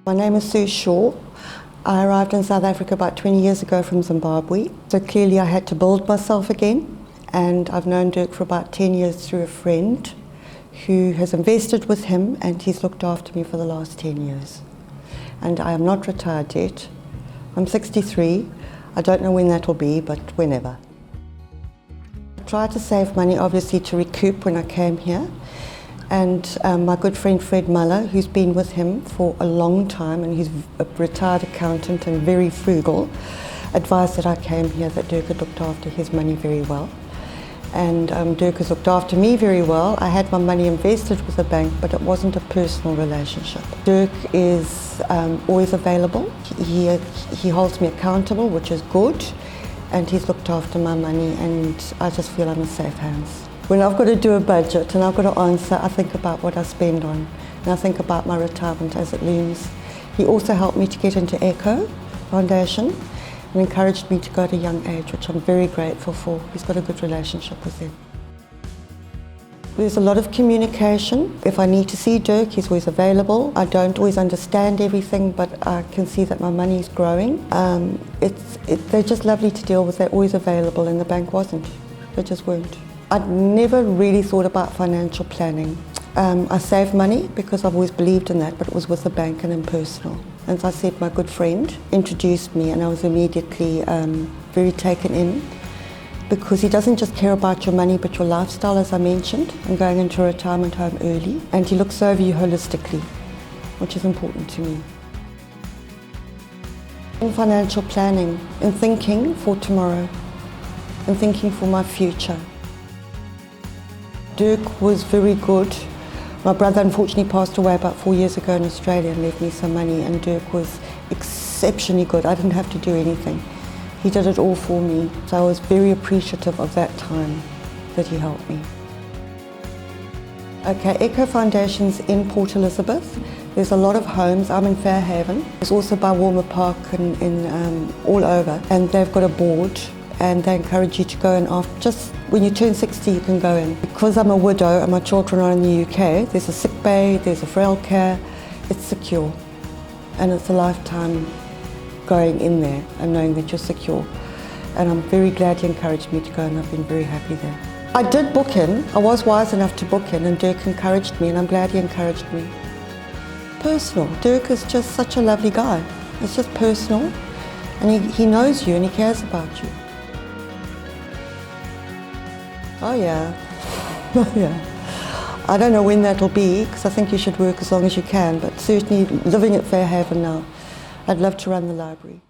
My name is Sue Shaw. I arrived in South Africa about 20 years ago from Zimbabwe. So clearly I had to build myself again. And I've known Dirk for about 10 years through a friend who has invested with him, and he's looked after me for the last 10 years. And I am not retired yet. I'm 63. I don't know when that will be, but whenever. I tried to save money, obviously, to recoup when I came here. And my good friend Fred Muller, who's been with him for a long time, and he's a retired accountant and very frugal, advised that I came here, that Dirk had looked after his money very well. And Dirk has looked after me very well. I had my money invested with the bank, but it wasn't a personal relationship. Dirk is always available. He holds me accountable, which is good, and he's looked after my money, and I just feel I'm in safe hands. When I've got to do a budget and I've got to answer, I think about what I spend on, and I think about my retirement as it looms. He also helped me to get into ECHO Foundation and encouraged me to go at a young age, which I'm very grateful for. He's got a good relationship with him. There's a lot of communication. If I need to see Dirk, he's always available. I don't always understand everything, but I can see that my money's growing. They're just lovely to deal with. They're always available, and the bank wasn't. They just weren't. I'd never really thought about financial planning. I saved money because I've always believed in that, but it was with the bank and impersonal. As I said, my good friend introduced me, and I was immediately very taken in, because he doesn't just care about your money but your lifestyle, as I mentioned, and going into a retirement home early, and he looks over you holistically, which is important to me. In financial planning, in thinking for tomorrow, in thinking for my future. Dirk was very good. My brother unfortunately passed away about 4 years ago in Australia and left me some money, and Dirk was exceptionally good. I didn't have to do anything. He did it all for me. So I was very appreciative of that time that he helped me. Okay, ECHO Foundation's in Port Elizabeth. There's a lot of homes. I'm in Fairhaven. There's also by Walmer Park and all over. And they've got a board, and they encourage you to go in after, just when you turn 60 you can go in. Because I'm a widow and my children are in the UK, there's a sick bay, there's a frail care, it's secure. And it's a lifetime going in there and knowing that you're secure. And I'm very glad he encouraged me to go, and I've been very happy there. I did book in, I was wise enough to book in, and Dirk encouraged me, and I'm glad he encouraged me. Personal, Dirk is just such a lovely guy. It's just personal, and he knows you and he cares about you. Oh yeah, oh yeah. I don't know when that'll be, because I think you should work as long as you can, but certainly living at Fairhaven now, I'd love to run the library.